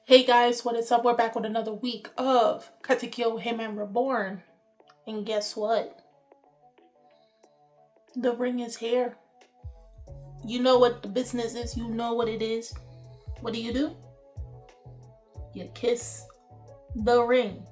Hey guys, what is up? We're back with another week of Katekyo Hitman REBORN. And guess what? The ring is here. You know what the business is. You know what it is. What do? You kiss the ring.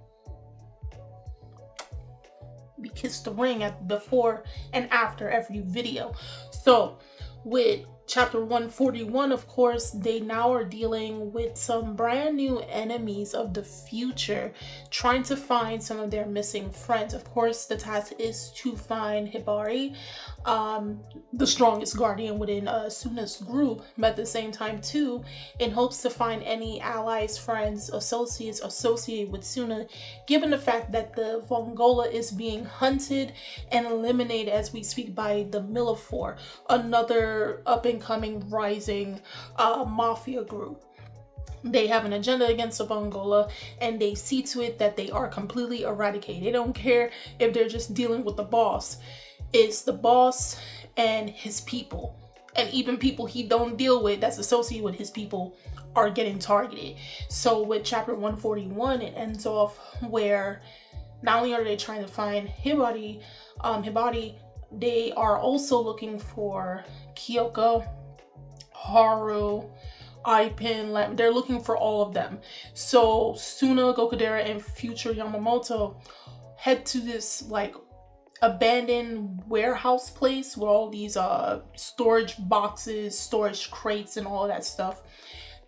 We kiss the ring at before and after every video. So with Chapter 141, of course, they now are dealing with some brand new enemies of the future, trying to find some of their missing friends. Of course, the task is to find Hibari, the strongest guardian within Suna's group, but at the same time, too, in hopes to find any allies, friends, associates associated with Suna, given the fact that the Vongola is being hunted and eliminated as we speak by the Milifor, another up-and-coming rising mafia group. They have an agenda against the Vongola, and they see to it that they are completely eradicated. They don't care if they're just dealing with the boss. It's the boss and his people. And even people he don't deal with that's associated with his people are getting targeted. So with Chapter 141, it ends off where not only are they trying to find Hibari, they are also looking for Kyoko, Haru, Ipin. They're looking for all of them. So Suna, Gokudera, and future Yamamoto head to this abandoned warehouse place where all these storage boxes, storage crates, and all of that stuff.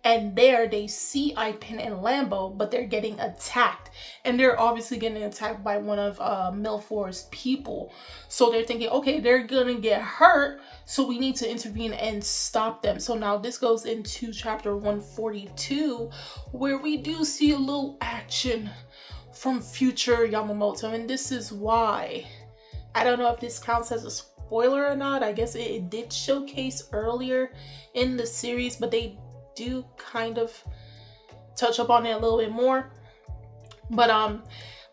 And there they see Ipin and Lambo, but they're getting attacked. And they're obviously getting attacked by one of Milfor's people. So they're thinking, okay, they're gonna get hurt, so we need to intervene and stop them. So now this goes into Chapter 142, where we do see a little action from future Yamamoto. And this is why, I don't know if this counts as a spoiler or not. I guess it did showcase earlier in the series, but they do kind of touch up on it a little bit more. But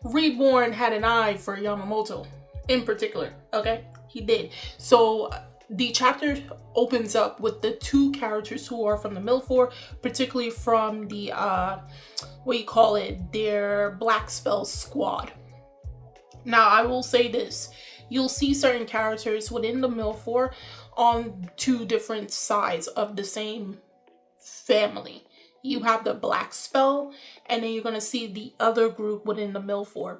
Reborn had an eye for Yamamoto in particular. Okay, he did. So the chapter opens up with the two characters who are from the Milfor, particularly from the their Black Spell squad. Now I will say this, you'll see certain characters within the Milfor on two different sides of the same family. You have the Black Spell, and then you're going to see the other group within the Milfor.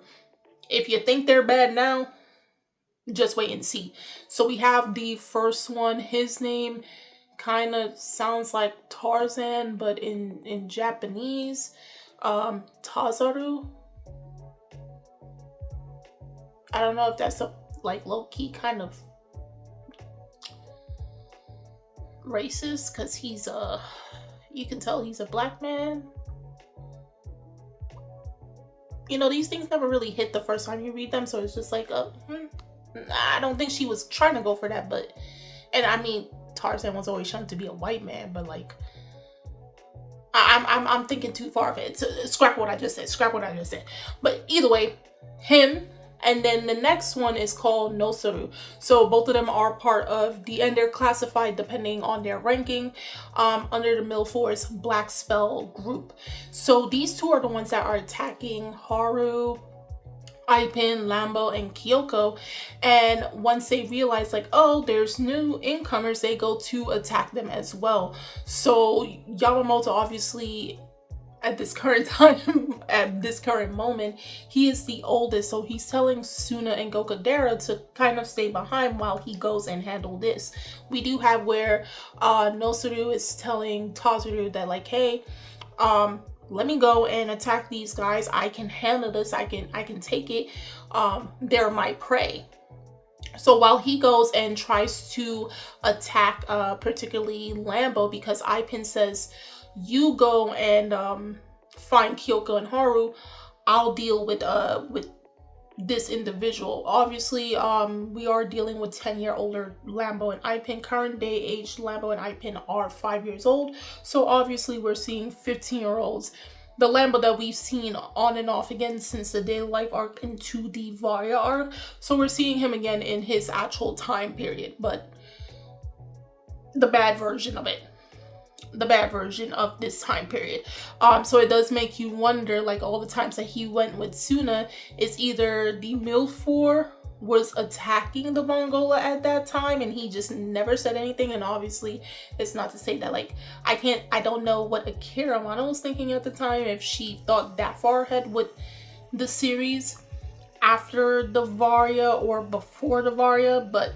If you think they're bad now, just wait and see. So we have the first one. His name kind of sounds like Tarzan, but in Japanese, Tazaru. I don't know if that's a low-key kind of racist, because he's you can tell he's a black man. You know, these things never really hit the first time you read them, so it's just like I don't think she was trying to go for that. But and I mean, Tarzan was always shown to be a white man, but I'm thinking too far of it. So scrap what I just said. But either way, him. And then the next one is called Nosaru. So both of them are part of and they're classified depending on their ranking under the Milfor's Black Spell group. So these two are the ones that are attacking Haru, Ipin, Lambo, and Kyoko. And once they realize oh, there's new incomers, they go to attack them as well. So Yamamoto obviously, at this current time, at this current moment, he is the oldest, so he's telling Suna and Gokudera to kind of stay behind while he goes and handle this. We do have where Nosaru is telling Tazaru that hey, let me go and attack these guys. I can handle this. I can take it. They're my prey. So while he goes and tries to attack particularly Lambo, because Ipin says, you go and find Kyoko and Haru, I'll deal with this individual. Obviously, we are dealing with 10-year-older Lambo and Ipin. Current day age Lambo and Ipin are 5 years old. So obviously we're seeing 15-year-olds. The Lambo that we've seen on and off again since the Daily Life arc into the Varya arc. So we're seeing him again in his actual time period, but the bad version of it. the bad version of this time period. So it does make you wonder, like, all the times that he went with Suna, is either the Milfor was attacking the Vongola at that time and he just never said anything. And obviously it's not to say that, like, I don't know what Akira Amano was thinking at the time, if she thought that far ahead with the series after the Varia or before the Varia, but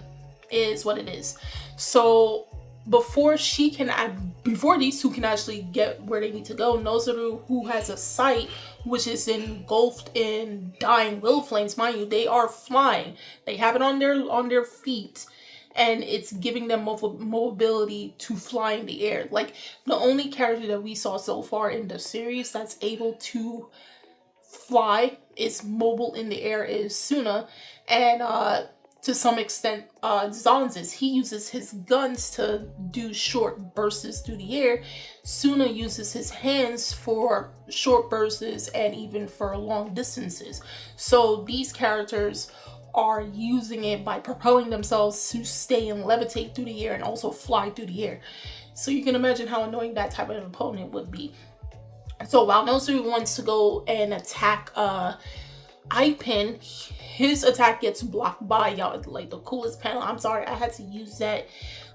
it is what it is. So before these two can actually get where they need to go, Nozoru, who has a sight which is engulfed in dying will flames, mind you, they are flying. They have it on their feet, and it's giving them mobility to fly in the air. Like, the only character that we saw so far in the series that's able to fly, is mobile in the air, is Suna, and to some extent, Zanzis. He uses his guns to do short bursts through the air. Suna uses his hands for short bursts and even for long distances. So these characters are using it by propelling themselves to stay and levitate through the air and also fly through the air. So you can imagine how annoying that type of opponent would be. So while Nozoru wants to go and attack Ipin, his attack gets blocked by, y'all, like, the coolest panel. I'm sorry, I had to use that.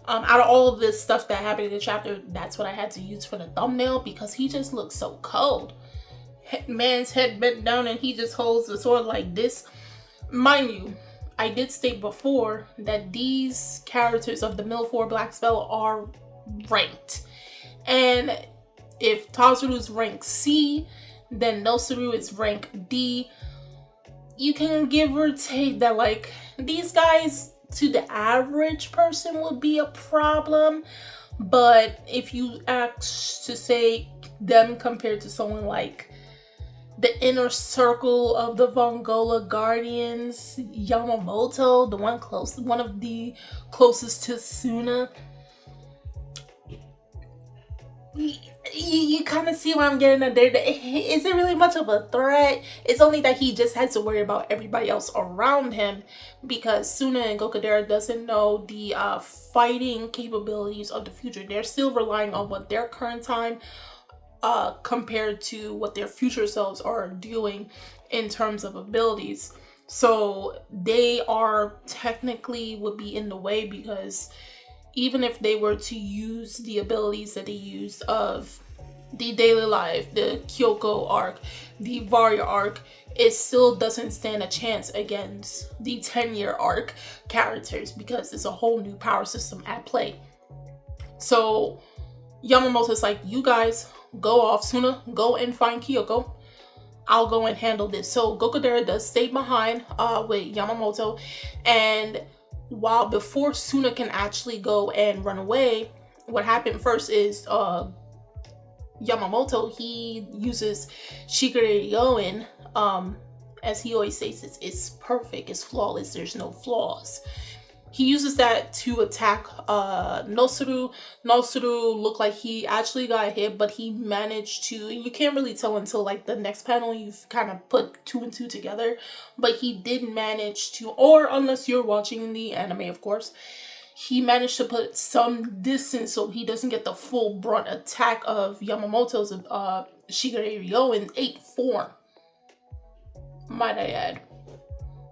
Out of all of this stuff that happened in the chapter, that's what I had to use for the thumbnail, because he just looks so cold. Man's head bent down and he just holds the sword like this. Mind you, I did state before that these characters of the Milfor Black Spell are ranked. And if Tazuru's rank C, then Nozoru is rank D. You can give or take that, like, these guys to the average person would be a problem, but if you ask to say them compared to someone like the inner circle of the Vongola Guardians, Yamamoto, one of the closest to Suna, you kind of see what I'm getting at there. Is it really much of a threat? It's only that he just has to worry about everybody else around him, because Suna and Gokudera doesn't know the fighting capabilities of the future. They're still relying on what their current time compared to what their future selves are doing in terms of abilities. So they are technically would be in the way, because even if they were to use the abilities that they use of the Daily Life, the Kyoko arc, the Varia arc, it still doesn't stand a chance against the 10-year arc characters, because it's a whole new power system at play. So Yamamoto's like, you guys go off. Suna, go and find Kyoko. I'll go and handle this. So Gokudera does stay behind with Yamamoto, and while before Suna can actually go and run away, what happened first is Yamamoto, he uses Shigure Ryoin, as he always says, it's perfect, it's flawless, there's no flaws. He uses that to attack Nozoru. Nozoru looked like he actually got hit, but he managed to, you can't really tell until like the next panel, you've kind of put 2 and 2 together, but he did manage to, or unless you're watching the anime, of course, he managed to put some distance so he doesn't get the full brunt attack of Yamamoto's Shigure Ryoin 8 form, might I add.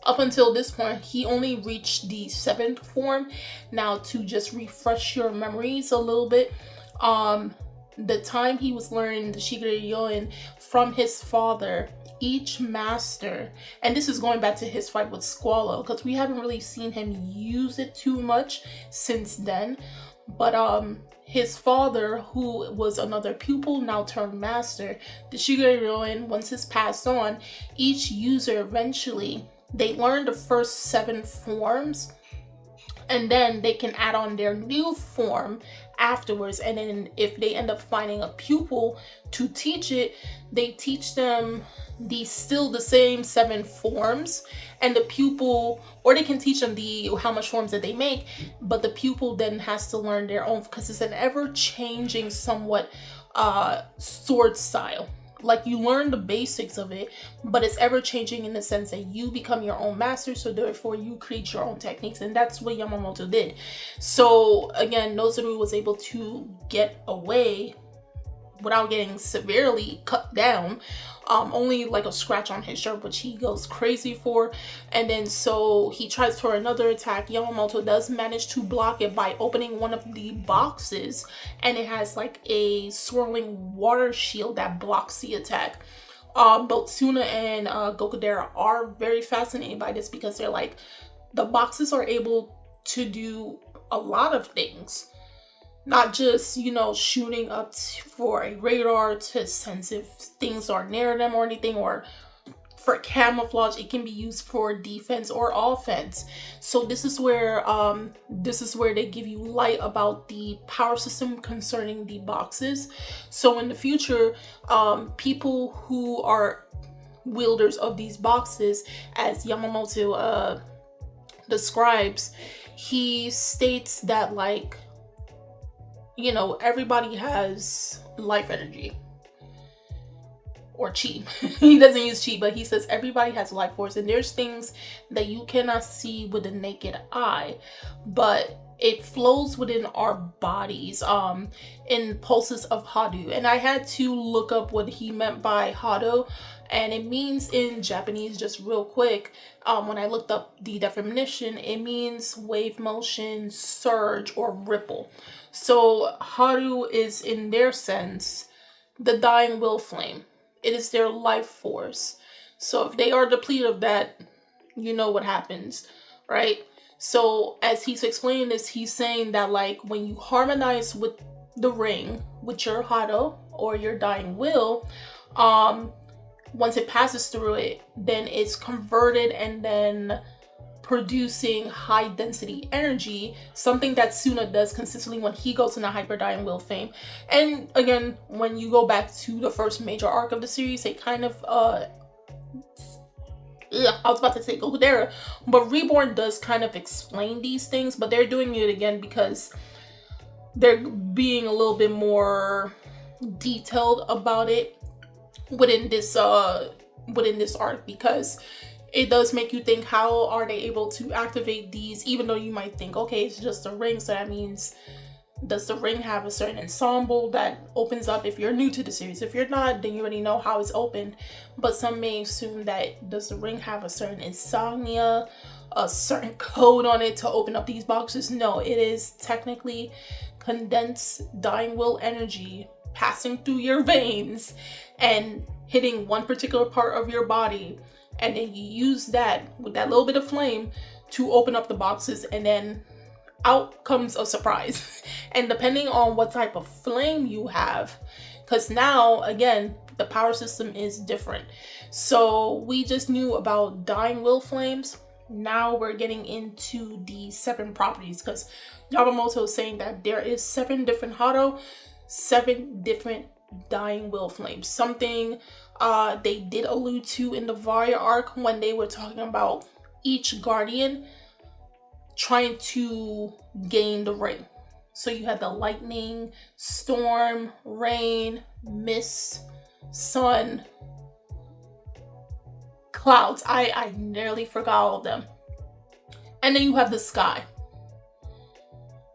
Up until this point, he only reached the 7th form. Now, to just refresh your memories a little bit, the time he was learning the Shigure Ryoin from his father, each master, and this is going back to his fight with Squalo, because we haven't really seen him use it too much since then, but his father, who was another pupil, now turned master, the Shigure Ryoin, once it's passed on, each user eventually, they learn the first 7 forms, and then they can add on their new form afterwards. And then if they end up finding a pupil to teach it, they teach them still the same 7 forms, and the pupil, or they can teach them how much forms that they make, but the pupil then has to learn their own, because it's an ever-changing somewhat sword style. like you learn the basics of it, but it's ever changing in the sense that you become your own master, so therefore you create your own techniques, and that's what Yamamoto did. So again, Nozoru was able to get away without getting severely cut down. Only like a scratch on his shirt, which he goes crazy for. And then so he tries for another attack. Yamamoto does manage to block it by opening one of the boxes, and it has like a swirling water shield that blocks the attack. Both Suna and Gokudera are very fascinated by this, because they're like, the boxes are able to do a lot of things. Not just, you know, shooting up for a radar to sense if things are near them or anything, or for camouflage. It can be used for defense or offense. So this is where they give you light about the power system concerning the boxes. So in the future, people who are wielders of these boxes, as Yamamoto describes, he states that, like, you know, everybody has life energy or chi. He doesn't use chi, but he says everybody has life force, and there's things that you cannot see with the naked eye, but it flows within our bodies in pulses of Hado. And I had to look up what he meant by Hado, and it means in Japanese, just real quick, when I looked up the definition, it means wave motion, surge, or ripple. So Haru is, in their sense, the dying will flame. It is their life force. So if they are depleted of that, you know what happens, right? So as he's explaining this, he's saying that, like, when you harmonize with the ring, with your Hado or your dying will, once it passes through it, then it's converted and then producing high density energy, something that Suna does consistently when he goes in a hyper dying will fame. And again, when you go back to the first major arc of the series, they kind of I was about to say Gokudera, but Reborn does kind of explain these things, but they're doing it again because they're being a little bit more detailed about it within this arc, because it does make you think, how are they able to activate these, even though you might think, okay, it's just a ring, so that means, does the ring have a certain ensemble that opens up if you're new to the series? If you're not, then you already know how it's opened. But some may assume that, does the ring have a certain insomnia, a certain code on it to open up these boxes? No, it is technically condensed dying will energy passing through your veins and hitting one particular part of your body, and then you use that with that little bit of flame to open up the boxes, and then out comes a surprise. And depending on what type of flame you have, because now again the power system is different. So we just knew about dying will flames. Now we're getting into the 7 properties, because Yamamoto is saying that there is 7 different Hado, 7 different dying will flames. Something they did allude to in the Varya arc when they were talking about each guardian trying to gain the ring. So you had the lightning, storm, rain, mist, sun, clouds. I nearly forgot all of them. And then you have the sky.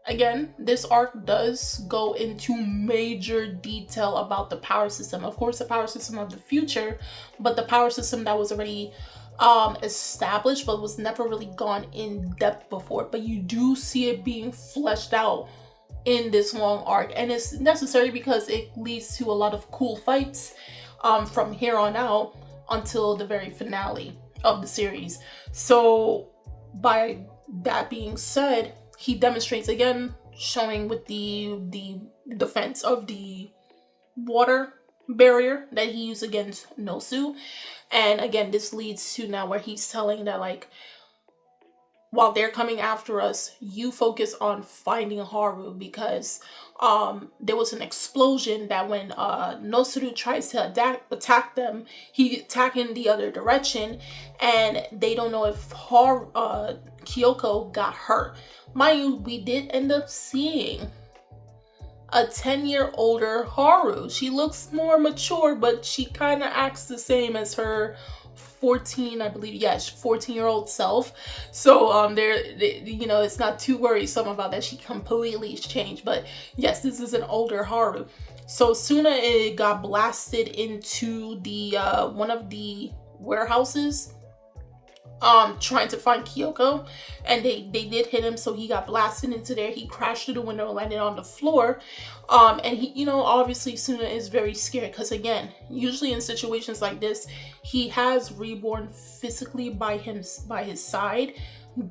Again, this arc does go into major detail about the power system. Of course, the power system of the future, but the power system that was already established but was never really gone in depth before. But you do see it being fleshed out in this long arc, and it's necessary because it leads to a lot of cool fights from here on out until the very finale of the series. So by that being said, he demonstrates again, showing with the defense of the water barrier that he used against Nosu. And again, this leads to now where he's telling that, like, while they're coming after us, you focus on finding Haru, because there was an explosion that when Nosuru tries to attack them, he attacking the other direction, and they don't know if Kyoko got hurt. Mind you, we did end up seeing a 10-year older Haru. She looks more mature, but she kind of acts the same as her 14, I believe, yes, 14-year-old self. So it's not too worrisome about that. She completely changed. But yes, this is an older Haru. So Suna got blasted into the one of the warehouses trying to find Kyoko, and they did hit him, so he got blasted into there. He crashed through the window, landed on the floor, and he, obviously Suna is very scared, because again, usually in situations like this, he has Reborn physically by his side,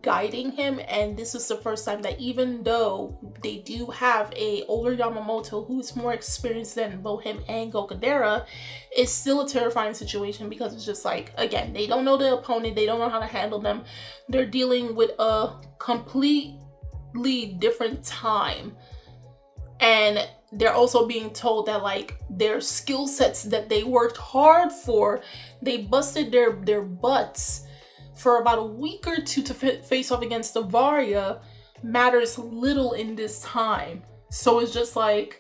guiding him, and this is the first time that, even though they do have a older Yamamoto who's more experienced than both him and Gokudera, it's still a terrifying situation, because it's just like, again, they don't know the opponent, they don't know how to handle them, they're dealing with a completely different time, and they're also being told that like their skill sets that they worked hard for, they busted their butts for about a week or two to face off against the Varia, matters little in this time. So it's just like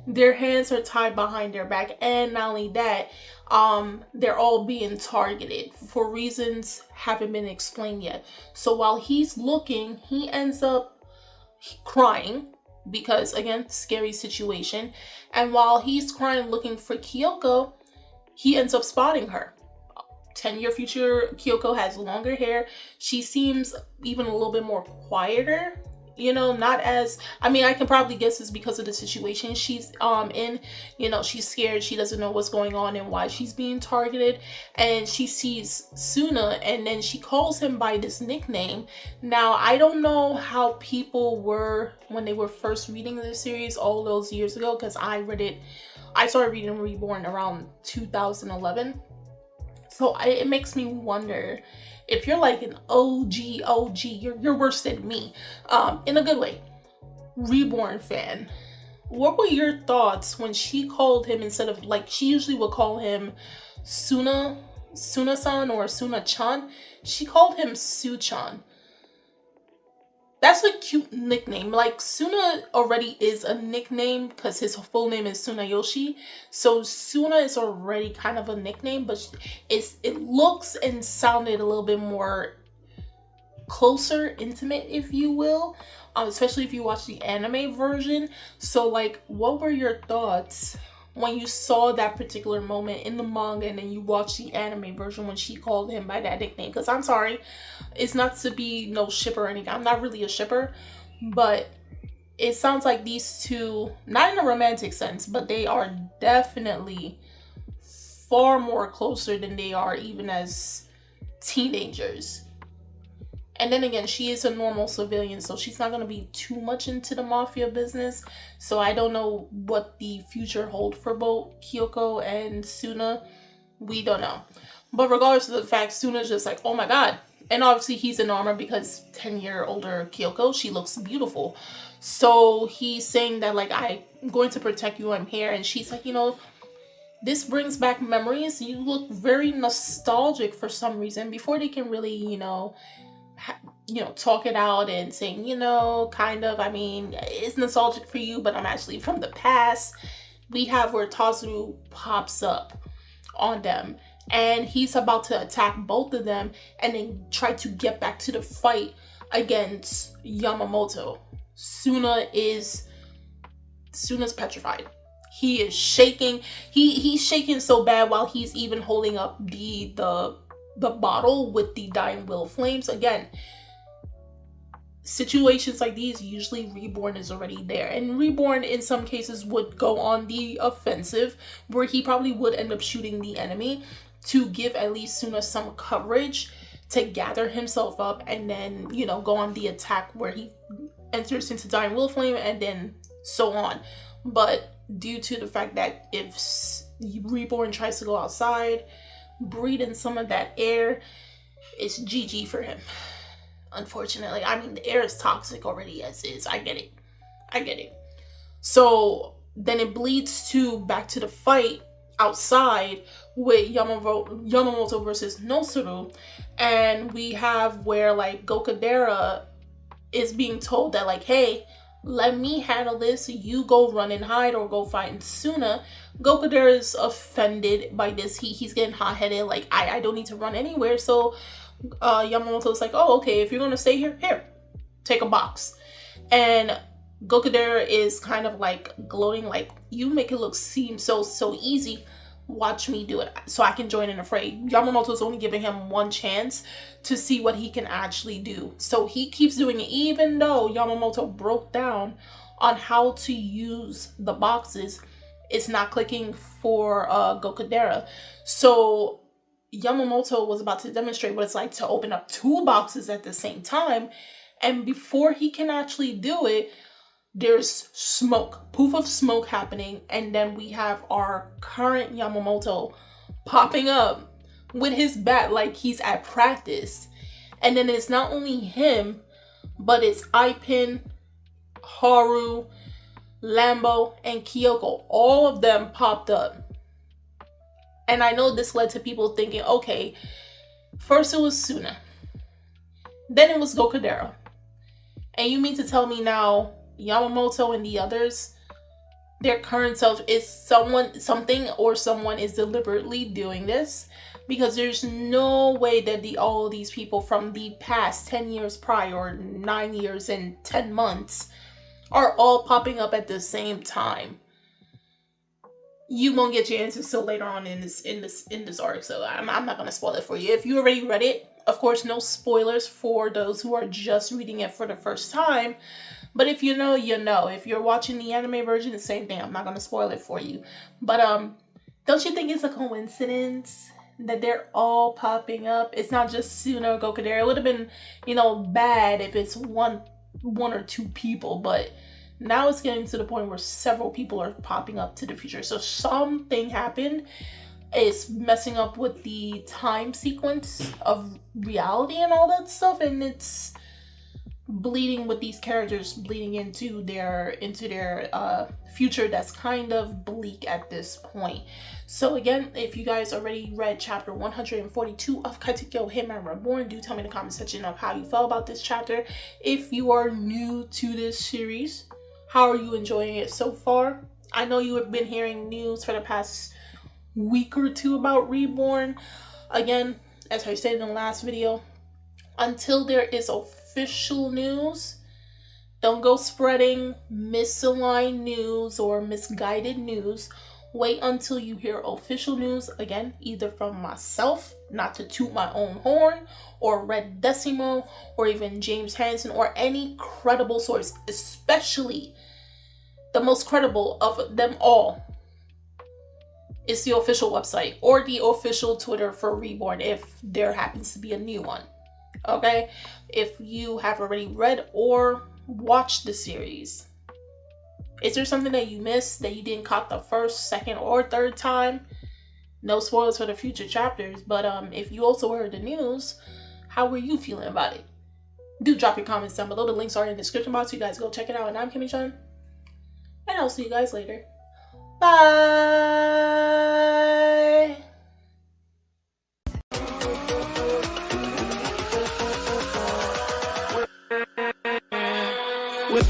their hands are tied behind their back, and not only that, they're all being targeted for reasons haven't been explained yet. So while he's looking, he ends up crying because, again, scary situation. And while he's crying looking for Kyoko, he ends up spotting her. 10-year future Kyoko has longer hair. She seems even a little bit more quieter, not as, I mean, I can probably guess it's because of the situation she's in. She's scared, she doesn't know what's going on and why she's being targeted, and she sees Suna, and then she calls him by this nickname. Now, I don't know how people were when they were first reading the series all those years ago, because I started reading Reborn around 2011. So it makes me wonder if you're like an OG, you're worse than me, in a good way, Reborn fan. What were your thoughts when she called him, instead of, like, she usually would call him Suna-san or Suna-chan, she called him Su-chan. That's a cute nickname. Like, Suna already is a nickname because his full name is Tsunayoshi. So Suna is already kind of a nickname, but it looks and sounded a little bit more closer, intimate, if you will. Especially if you watch the anime version. So, like, what were your thoughts when you saw that particular moment in the manga, and then you watched the anime version when she called him by that nickname? Because I'm sorry, it's not to be no shipper or anything. I'm not really a shipper, but it sounds like these two, not in a romantic sense, but they are definitely far more closer than they are even as teenagers. And then again, she is a normal civilian, so she's not going to be too much into the mafia business. So I don't know what the future holds for both Kyoko and Suna. We don't know. But regardless of the fact, Suna's just like, oh my god. And obviously he's in armor because 10-year older Kyoko, she looks beautiful. So he's saying that, like, I'm going to protect you, I'm here. And she's like, this brings back memories. You look very nostalgic for some reason. Before they can really, talk it out and saying, kind of, I mean, it's nostalgic for you, but I'm actually from the past. We have where Tazuru pops up on them, and he's about to attack both of them and then try to get back to the fight against Yamamoto. Suna's petrified. He is shaking. He's shaking so bad while he's even holding up the bottle with the dying will flames. Again, situations like these, usually Reborn is already there, and Reborn in some cases would go on the offensive, where he probably would end up shooting the enemy to give at least Suna some coverage to gather himself up, and then go on the attack where he enters into dying will flame and then so on. But due to the fact that if Reborn tries to go outside, breathe in some of that air, it's GG for him. Unfortunately, I mean, the air is toxic already as is. I get it. So then it bleeds back to the fight outside with Yamamoto versus Nosuru, and we have where, like, Gokudera is being told that, like, hey, let me handle this, you go run and hide or go find Suna. Gokudera is offended by this. He's getting hot-headed, like, I don't need to run anywhere. So Yamamoto's like, oh, okay, if you're gonna stay here, take a box. And Gokudera is kind of like gloating, like, you make it seem so easy. Watch me do it so I can join in the fray. Yamamoto's only giving him one chance to see what he can actually do. So he keeps doing it, even though Yamamoto broke down on how to use the boxes. It's not clicking for Gokudera. So Yamamoto was about to demonstrate what it's like to open up 2 boxes at the same time. And before he can actually do it, there's smoke, poof of smoke happening, and then we have our current Yamamoto popping up with his bat like he's at practice. And then it's not only him, but it's Ipin, Haru, Lambo, and Kyoko. All of them popped up. And I know this led to people thinking, okay, first it was Suna, then it was Gokudera. And you mean to tell me now Yamamoto and the others, their current self is someone is deliberately doing this? Because there's no way that all these people from the past 10 years prior, or 9 years and 10 months, are all popping up at the same time. You won't get your answers till later on in this arc, so I'm not gonna spoil it for you. If you already read it, of course, no spoilers for those who are just reading it for the first time. But if you know, you know. If you're watching the anime version, the same thing. I'm not gonna spoil it for you. But don't you think it's a coincidence that they're all popping up? It's not just Suna or Gokudera. It would have been, bad if it's one or 2 people, but now it's getting to the point where several people are popping up to the future. So something happened. It's messing up with the time sequence of reality and all that stuff, and it's bleeding with these characters bleeding into their future that's kind of bleak at this point. So again, if you guys already read chapter 142 of Katekyo Hitman REBORN, do tell me in the comment section of how you felt about this chapter. If you are new to this series, how are you enjoying it so far? I know you have been hearing news for the past week or 2 about Reborn. Again, as I said in the last video, until there is official news, don't go spreading misaligned news or misguided news. Wait until you hear official news, again, either from myself, not to toot my own horn, or Red Decimo, or even James Hansen, or any credible source, especially the most credible of them all is the official website or the official Twitter for Reborn, if there happens to be a new one. Okay, if you have already read or watched the series, is there something that you missed that you didn't caught the first, second, or third time? No spoilers for the future chapters, but if you also heard the news, how were you feeling about it? Do drop your comments down below. The links are in the description box, so you guys go check it out. And I'm Kimmy-chan, and I'll see you guys later. Bye. With